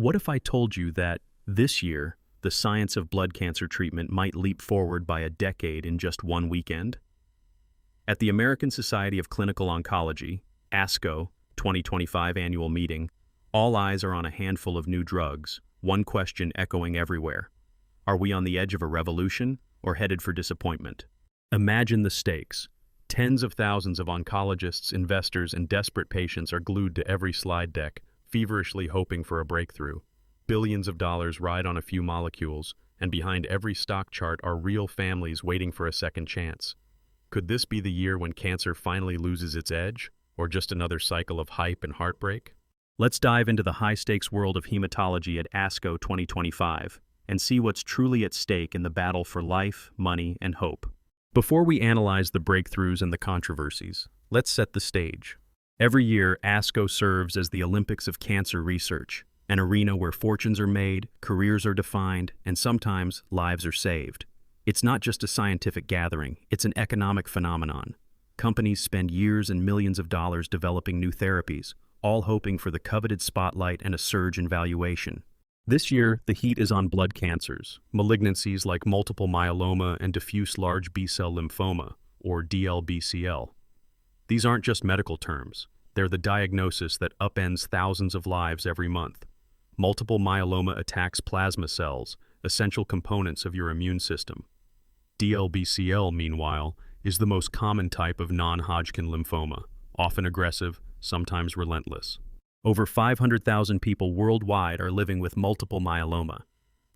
What if I told you that this year, the science of blood cancer treatment might leap forward by a decade in just one weekend? At the American Society of Clinical Oncology, ASCO 2025 annual meeting, all eyes are on a handful of new drugs, one question echoing everywhere. Are we on the edge of a revolution or headed for disappointment? Imagine the stakes. Tens of thousands of oncologists, investors, and desperate patients are glued to every slide deck, feverishly hoping for a breakthrough. Billions of dollars ride on a few molecules, and behind every stock chart are real families waiting for a second chance. Could this be the year when cancer finally loses its edge, or just another cycle of hype and heartbreak? Let's dive into the high-stakes world of hematology at ASCO 2025 and see what's truly at stake in the battle for life, money, and hope. Before we analyze the breakthroughs and the controversies, let's set the stage. Every year, ASCO serves as the Olympics of cancer research, an arena where fortunes are made, careers are defined, and sometimes lives are saved. It's not just a scientific gathering, it's an economic phenomenon. Companies spend years and millions of dollars developing new therapies, all hoping for the coveted spotlight and a surge in valuation. This year, the heat is on blood cancers, malignancies like multiple myeloma and diffuse large B-cell lymphoma, or DLBCL. These aren't just medical terms. They're the diagnosis that upends thousands of lives every month. Multiple myeloma attacks plasma cells, essential components of your immune system. DLBCL, meanwhile, is the most common type of non-Hodgkin lymphoma, often aggressive, sometimes relentless. Over 500,000 people worldwide are living with multiple myeloma.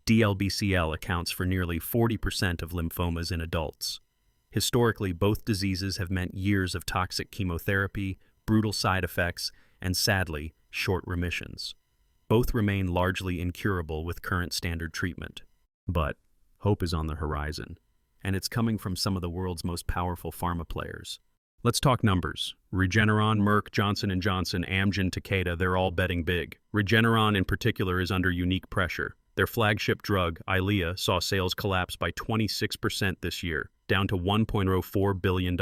DLBCL accounts for nearly 40% of lymphomas in adults. Historically, both diseases have meant years of toxic chemotherapy, brutal side effects, and sadly, short remissions. Both remain largely incurable with current standard treatment. But hope is on the horizon, and it's coming from some of the world's most powerful pharma players. Let's talk numbers. Regeneron, Merck, Johnson & Johnson, Amgen, Takeda, they're all betting big. Regeneron in particular is under unique pressure. Their flagship drug, Eylea, saw sales collapse by 26% this year, down to $1.04 billion.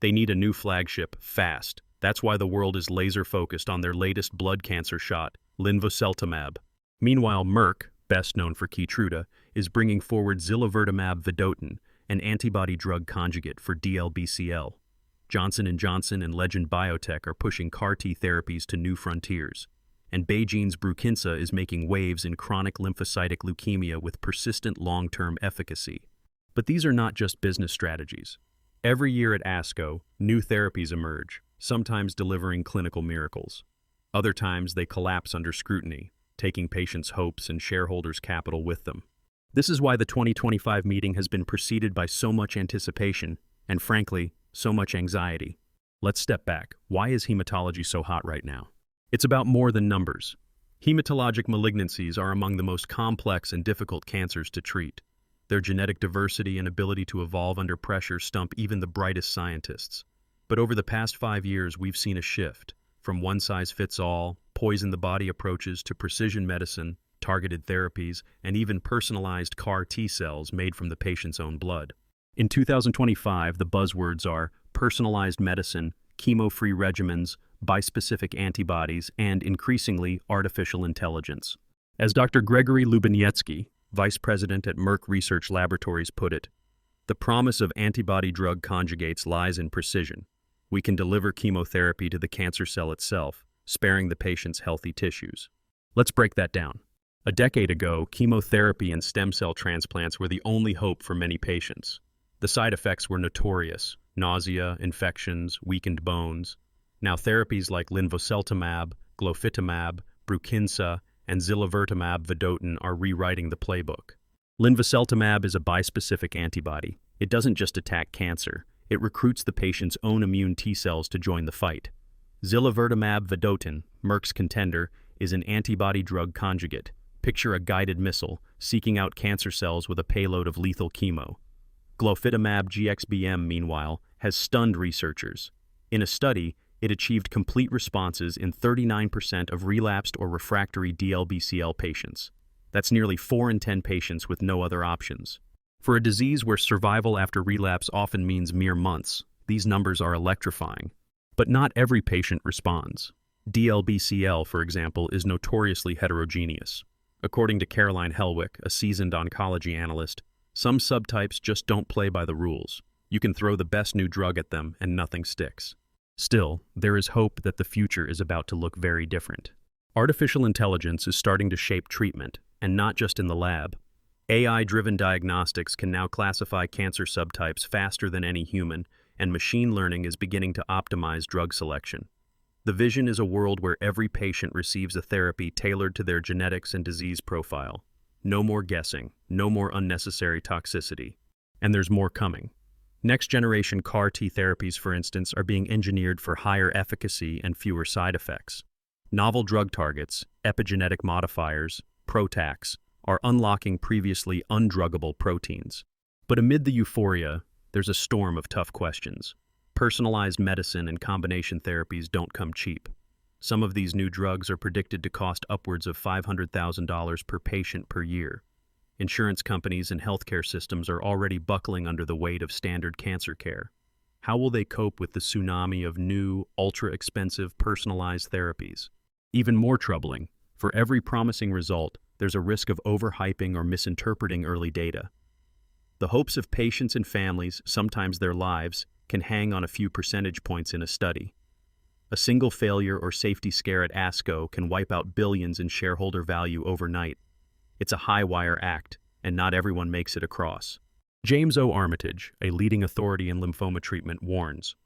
They need a new flagship, fast. That's why the world is laser-focused on their latest blood cancer shot, linvoseltamab. Meanwhile, Merck, best known for Keytruda, is bringing forward zilovertamab vedotin, an antibody-drug conjugate for DLBCL. Johnson & Johnson and Legend Biotech are pushing CAR-T therapies to new frontiers. And BeiGene's Brukinsa is making waves in chronic lymphocytic leukemia with persistent long-term efficacy. But these are not just business strategies. Every year at ASCO, new therapies emerge, sometimes delivering clinical miracles. Other times they collapse under scrutiny, taking patients' hopes and shareholders' capital with them. This is why the 2025 meeting has been preceded by so much anticipation, and frankly, so much anxiety. Let's step back. Why is hematology so hot right now? It's about more than numbers. Hematologic malignancies are among the most complex and difficult cancers to treat. Their genetic diversity and ability to evolve under pressure stump even the brightest scientists. But over the past 5 years, we've seen a shift, from one-size-fits-all, poison-the-body approaches to precision medicine, targeted therapies, and even personalized CAR-T cells made from the patient's own blood. In 2025, the buzzwords are personalized medicine, chemo-free regimens, bispecific antibodies, and increasingly, artificial intelligence. As Dr. Gregory Lubiniecki, vice president at Merck Research Laboratories, put it, the promise of antibody-drug conjugates lies in precision. We can deliver chemotherapy to the cancer cell itself, sparing the patient's healthy tissues. Let's break that down. A decade ago, chemotherapy and stem cell transplants were the only hope for many patients. The side effects were notorious: nausea, infections, weakened bones. Now therapies like linvoseltamab, glofitamab, Brukinsa, and zilovertamab vedotin are rewriting the playbook. Linvoseltamab is a bispecific antibody. It doesn't just attack cancer, it recruits the patient's own immune T cells to join the fight. Zilovertamab vedotin, Merck's contender, is an antibody-drug conjugate. Picture a guided missile seeking out cancer cells with a payload of lethal chemo. Glofitamab GXBM, meanwhile, has stunned researchers. In a study, it achieved complete responses in 39% of relapsed or refractory DLBCL patients. That's nearly 4 in 10 patients with no other options. For a disease where survival after relapse often means mere months, these numbers are electrifying. But not every patient responds. DLBCL, for example, is notoriously heterogeneous. According to Caroline Helwick, a seasoned oncology analyst, some subtypes just don't play by the rules. You can throw the best new drug at them and nothing sticks. Still, there is hope that the future is about to look very different. Artificial intelligence is starting to shape treatment, and not just in the lab. AI-driven diagnostics can now classify cancer subtypes faster than any human, and machine learning is beginning to optimize drug selection. The vision is a world where every patient receives a therapy tailored to their genetics and disease profile. No more guessing, no more unnecessary toxicity. And there's more coming. Next-generation CAR-T therapies, for instance, are being engineered for higher efficacy and fewer side effects. Novel drug targets, epigenetic modifiers, PROTACs, are unlocking previously undruggable proteins. But amid the euphoria, there's a storm of tough questions. Personalized medicine and combination therapies don't come cheap. Some of these new drugs are predicted to cost upwards of $500,000 per patient per year. Insurance companies and healthcare systems are already buckling under the weight of standard cancer care. How will they cope with the tsunami of new, ultra-expensive, personalized therapies? Even more troubling, for every promising result, there's a risk of overhyping or misinterpreting early data. The hopes of patients and families, sometimes their lives, can hang on a few percentage points in a study. A single failure or safety scare at ASCO can wipe out billions in shareholder value overnight. It's a high-wire act, and not everyone makes it across. James O. Armitage, a leading authority in lymphoma treatment, warns,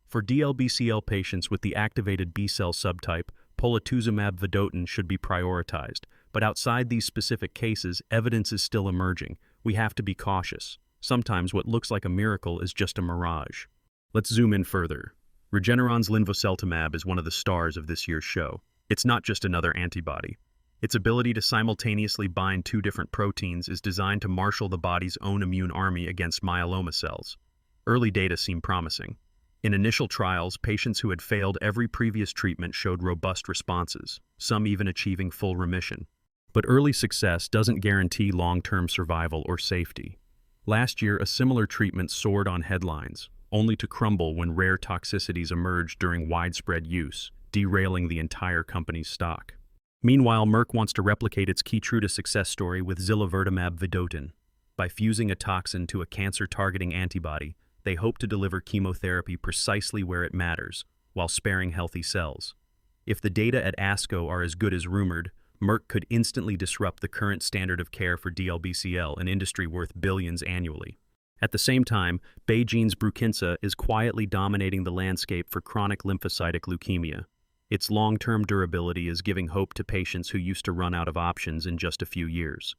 for DLBCL patients with the activated B-cell subtype, polatuzumab vedotin should be prioritized, but outside these specific cases, evidence is still emerging. We have to be cautious. Sometimes what looks like a miracle is just a mirage. Let's zoom in further. Regeneron's linvoseltamab is one of the stars of this year's show. It's not just another antibody. Its ability to simultaneously bind two different proteins is designed to marshal the body's own immune army against myeloma cells. Early data seem promising. In initial trials, patients who had failed every previous treatment showed robust responses, some even achieving full remission. But early success doesn't guarantee long-term survival or safety. Last year, a similar treatment soared on headlines, only to crumble when rare toxicities emerged during widespread use, derailing the entire company's stock. Meanwhile, Merck wants to replicate its Keytruda success story with zilovertamab vedotin. By fusing a toxin to a cancer-targeting antibody, they hope to deliver chemotherapy precisely where it matters, while sparing healthy cells. If the data at ASCO are as good as rumored, Merck could instantly disrupt the current standard of care for DLBCL, an industry worth billions annually. At the same time, BeiGene's Brukinsa is quietly dominating the landscape for chronic lymphocytic leukemia. Its long-term durability is giving hope to patients who used to run out of options in just a few years.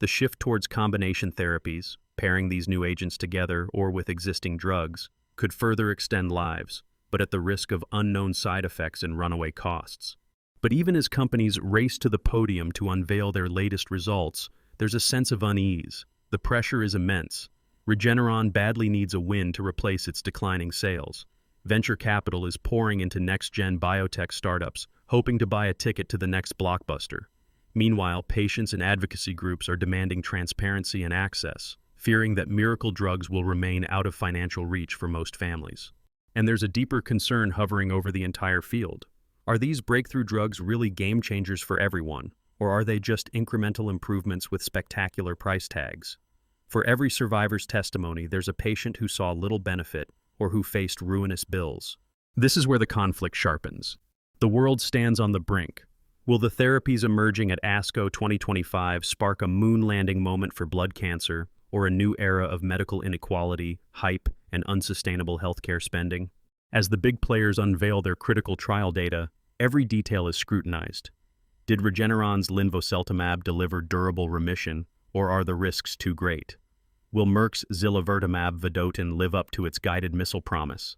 The shift towards combination therapies, pairing these new agents together or with existing drugs, could further extend lives, but at the risk of unknown side effects and runaway costs. But even as companies race to the podium to unveil their latest results, there's a sense of unease. The pressure is immense. Regeneron badly needs a win to replace its declining sales. Venture capital is pouring into next-gen biotech startups, hoping to buy a ticket to the next blockbuster. Meanwhile, patients and advocacy groups are demanding transparency and access, fearing that miracle drugs will remain out of financial reach for most families. And there's a deeper concern hovering over the entire field. Are these breakthrough drugs really game changers for everyone, or are they just incremental improvements with spectacular price tags? For every survivor's testimony, there's a patient who saw little benefit or who faced ruinous bills. This is where the conflict sharpens. The world stands on the brink. Will the therapies emerging at ASCO 2025 spark a moon landing moment for blood cancer, or a new era of medical inequality, hype, and unsustainable healthcare spending? As the big players unveil their critical trial data, every detail is scrutinized. Did Regeneron's linvoseltamab deliver durable remission, or are the risks too great? Will Merck's zilovertamab vedotin live up to its guided missile promise?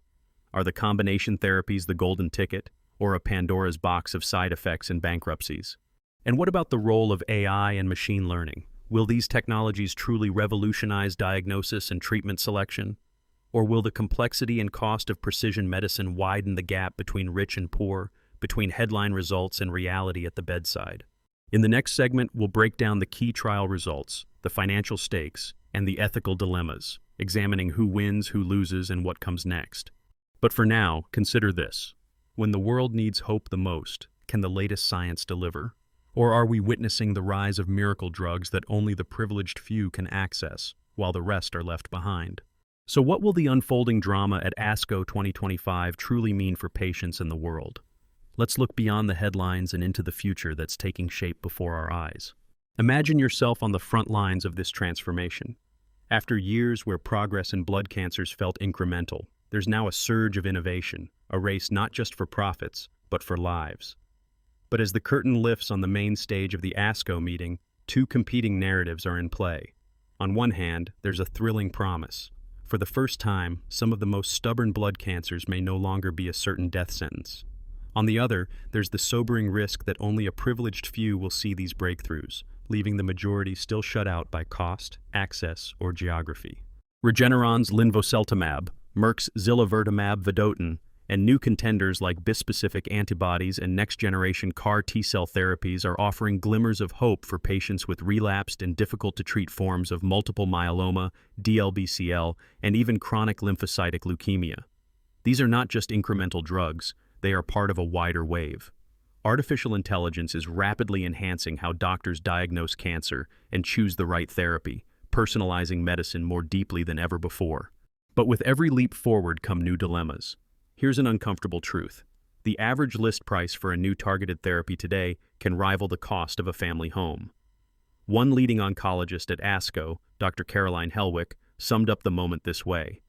Are the combination therapies the golden ticket, or a Pandora's box of side effects and bankruptcies? And what about the role of AI and machine learning? Will these technologies truly revolutionize diagnosis and treatment selection? Or will the complexity and cost of precision medicine widen the gap between rich and poor, between headline results and reality at the bedside? In the next segment, we'll break down the key trial results, the financial stakes, and the ethical dilemmas, examining who wins, who loses, and what comes next. But for now, consider this. When the world needs hope the most, can the latest science deliver? Or are we witnessing the rise of miracle drugs that only the privileged few can access, while the rest are left behind? So what will the unfolding drama at ASCO 2025 truly mean for patients and the world? Let's look beyond the headlines and into the future that's taking shape before our eyes. Imagine yourself on the front lines of this transformation. After years where progress in blood cancers felt incremental, there's now a surge of innovation, a race not just for profits, but for lives. But as the curtain lifts on the main stage of the ASCO meeting, two competing narratives are in play. On one hand, there's a thrilling promise. For the first time, some of the most stubborn blood cancers may no longer be a certain death sentence. On the other, there's the sobering risk that only a privileged few will see these breakthroughs, leaving the majority still shut out by cost, access, or geography. Regeneron's linvoseltamab, Merck's zilovertamab vedotin, and new contenders like bispecific antibodies and next-generation CAR T-cell therapies are offering glimmers of hope for patients with relapsed and difficult-to-treat forms of multiple myeloma, DLBCL, and even chronic lymphocytic leukemia. These are not just incremental drugs, they are part of a wider wave. Artificial intelligence is rapidly enhancing how doctors diagnose cancer and choose the right therapy, personalizing medicine more deeply than ever before. But with every leap forward come new dilemmas. Here's an uncomfortable truth. The average list price for a new targeted therapy today can rival the cost of a family home. One leading oncologist at ASCO, Dr. Caroline Helwig, summed up the moment this way.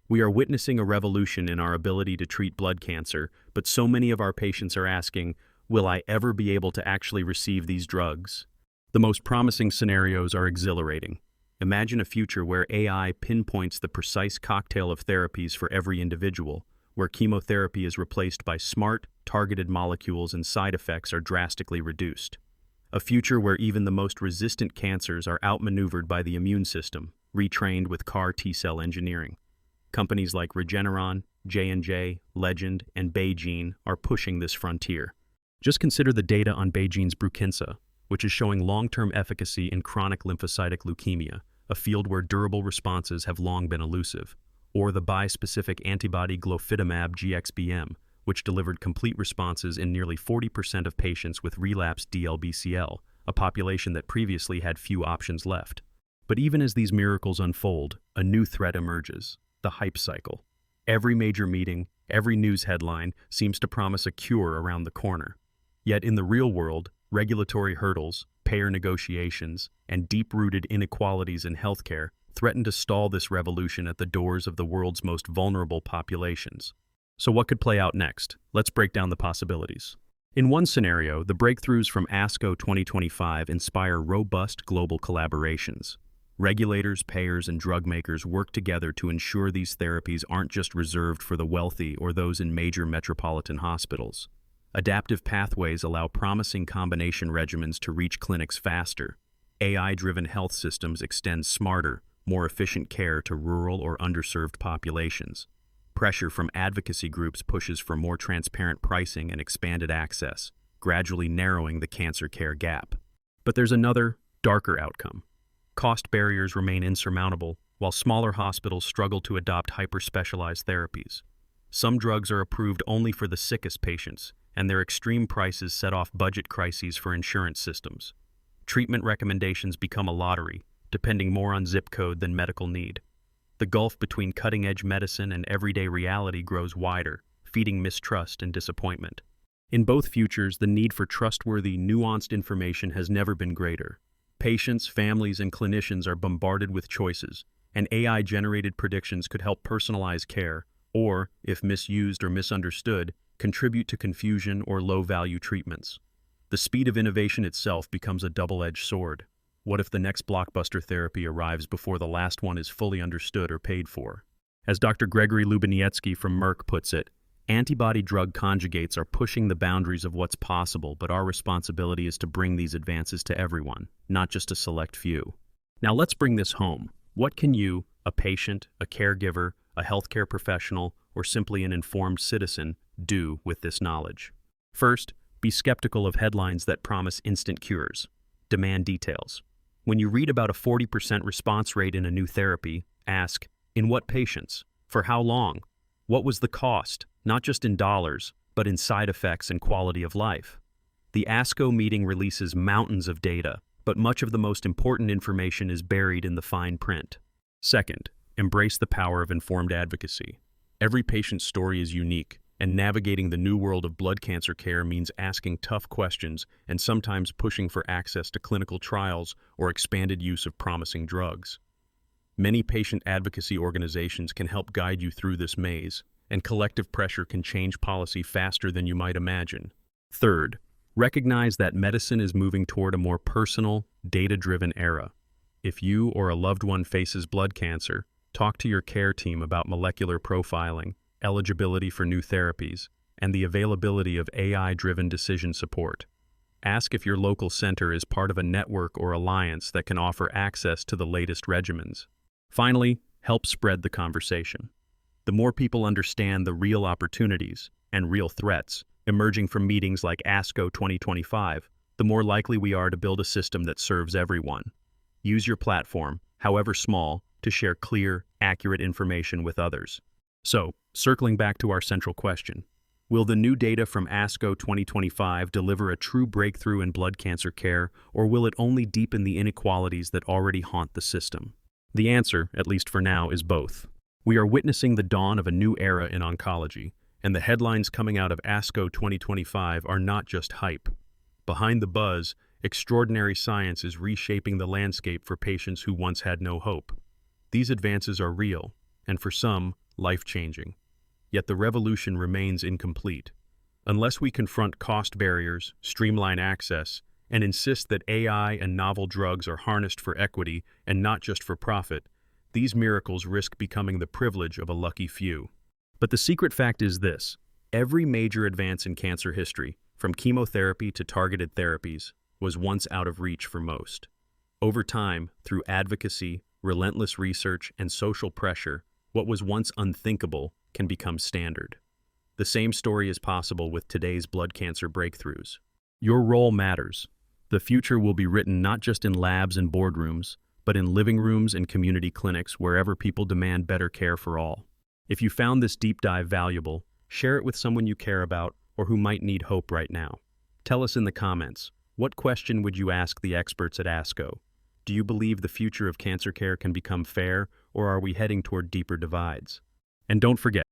We are witnessing a revolution in our ability to treat blood cancer, but so many of our patients are asking, will I ever be able to actually receive these drugs? The most promising scenarios are exhilarating. Imagine a future where AI pinpoints the precise cocktail of therapies for every individual, where chemotherapy is replaced by smart, targeted molecules and side effects are drastically reduced. A future where even the most resistant cancers are outmaneuvered by the immune system, retrained with CAR T-cell engineering. Companies like Regeneron, J&J, Legend, and BeiGene are pushing this frontier. Just consider the data on BeiGene's Brukinsa, which is showing long-term efficacy in chronic lymphocytic leukemia, a field where durable responses have long been elusive, or the bispecific antibody glofitamab GXBM, which delivered complete responses in nearly 40% of patients with relapsed DLBCL, a population that previously had few options left. But even as these miracles unfold, a new threat emerges, the hype cycle. Every major meeting, every news headline seems to promise a cure around the corner. Yet in the real world, regulatory hurdles, payer negotiations, and deep-rooted inequalities in healthcare threaten to stall this revolution at the doors of the world's most vulnerable populations. So what could play out next? Let's break down the possibilities. In one scenario, the breakthroughs from ASCO 2025 inspire robust global collaborations. Regulators, payers, and drug makers work together to ensure these therapies aren't just reserved for the wealthy or those in major metropolitan hospitals. Adaptive pathways allow promising combination regimens to reach clinics faster. AI-driven health systems extend smarter, more efficient care to rural or underserved populations. Pressure from advocacy groups pushes for more transparent pricing and expanded access, gradually narrowing the cancer care gap. But there's another, darker outcome. Cost barriers remain insurmountable, while smaller hospitals struggle to adopt hyper-specialized therapies. Some drugs are approved only for the sickest patients, and their extreme prices set off budget crises for insurance systems. Treatment recommendations become a lottery, depending more on zip code than medical need. The gulf between cutting-edge medicine and everyday reality grows wider, feeding mistrust and disappointment. In both futures, the need for trustworthy, nuanced information has never been greater. Patients, families, and clinicians are bombarded with choices, and AI-generated predictions could help personalize care, or, if misused or misunderstood, contribute to confusion or low-value treatments. The speed of innovation itself becomes a double-edged sword. What if the next blockbuster therapy arrives before the last one is fully understood or paid for? As Dr. Gregory Lubiniecki from Merck puts it, antibody-drug conjugates are pushing the boundaries of what's possible, but our responsibility is to bring these advances to everyone, not just a select few. Now let's bring this home. What can you, a patient, a caregiver, a healthcare professional, or simply an informed citizen, do with this knowledge? First, be skeptical of headlines that promise instant cures. Demand details. When you read about a 40% response rate in a new therapy, ask, in what patients? For how long? What was the cost? Not just in dollars, but in side effects and quality of life. The ASCO meeting releases mountains of data, but much of the most important information is buried in the fine print. Second, embrace the power of informed advocacy. Every patient's story is unique, and navigating the new world of blood cancer care means asking tough questions and sometimes pushing for access to clinical trials or expanded use of promising drugs. Many patient advocacy organizations can help guide you through this maze, and collective pressure can change policy faster than you might imagine. Third, recognize that medicine is moving toward a more personal, data-driven era. If you or a loved one faces blood cancer, talk to your care team about molecular profiling, eligibility for new therapies, and the availability of AI-driven decision support. Ask if your local center is part of a network or alliance that can offer access to the latest regimens. Finally, help spread the conversation. The more people understand the real opportunities and real threats emerging from meetings like ASCO 2025, the more likely we are to build a system that serves everyone. Use your platform, however small, to share clear, accurate information with others. So, circling back to our central question, will the new data from ASCO 2025 deliver a true breakthrough in blood cancer care, or will it only deepen the inequalities that already haunt the system? The answer, at least for now, is both. We are witnessing the dawn of a new era in oncology, and the headlines coming out of ASCO 2025 are not just hype. Behind the buzz, extraordinary science is reshaping the landscape for patients who once had no hope. These advances are real, and for some, life-changing. Yet the revolution remains incomplete. Unless we confront cost barriers, streamline access, and insist that AI and novel drugs are harnessed for equity and not just for profit, these miracles risk becoming the privilege of a lucky few. But the secret fact is this: every major advance in cancer history, from chemotherapy to targeted therapies, was once out of reach for most. Over time, through advocacy, relentless research, and social pressure, what was once unthinkable can become standard. The same story is possible with today's blood cancer breakthroughs. Your role matters. The future will be written not just in labs and boardrooms, but in living rooms and community clinics wherever people demand better care for all. If you found this deep dive valuable, share it with someone you care about or who might need hope right now. Tell us in the comments, what question would you ask the experts at ASCO? Do you believe the future of cancer care can become fair, or are we heading toward deeper divides? And don't forget,